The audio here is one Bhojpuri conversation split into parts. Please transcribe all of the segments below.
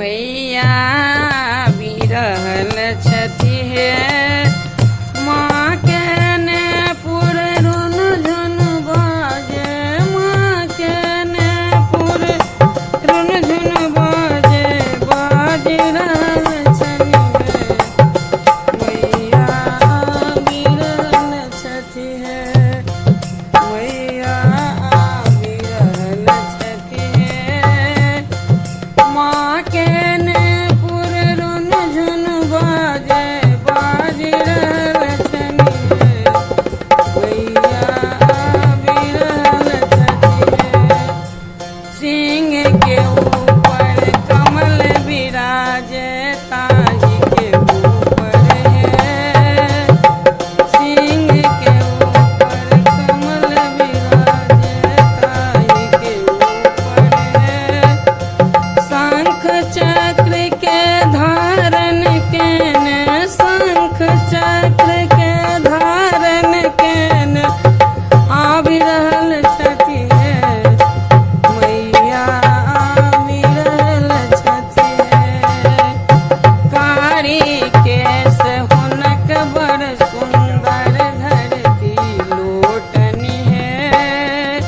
मैया बिरहल छथि हे माँ के ने पुर रुन झुन बाजे माँ के ने पुर रुन झुन बाजे बाज रहल छनि हे मैया बिरहल छथि हे मैया बिरहल छथि हे माँ के ने पुर रुन झुन बाजे बाज रहल छनि हे मैया बिरहल छथि हे सिंह के ऊपर कमल विराजे ताहि के ऊपर है सिंह के ऊपर कमल विराजे ताहि के ऊपर है शंख चक्र के धारण केने शंख चक्र के धारण केने आबि रहल छथि हे मैया आबि रहल छथि हे कारी केश हुनक बड़ सुंदर धरती लोटनी है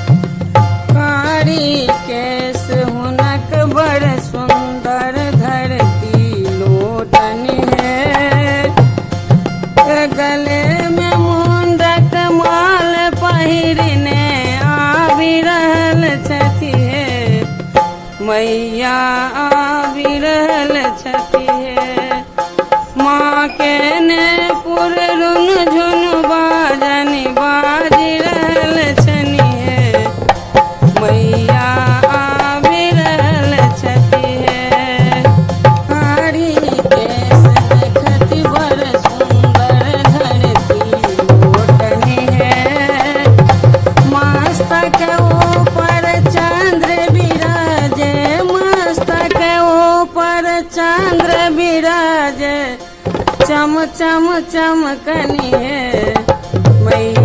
कारी केश हुनक बड़ सुंदर धरती लोटनी है गले में मुंडक माल पहिरने आबि रहल छथि हे मैया आबि रहल छथि हे माँ के ने पुर रुन झुन बाजनि बाजि रहल छनि हे मैया आबि रहल छथि हे कारी केश देखति बड़ सुंदर धरती लोटनी है मस्तक ऊपर चंद्र विराजे मस्तक ऊपर चंद्र विराजे चम चम चमकनी है मैया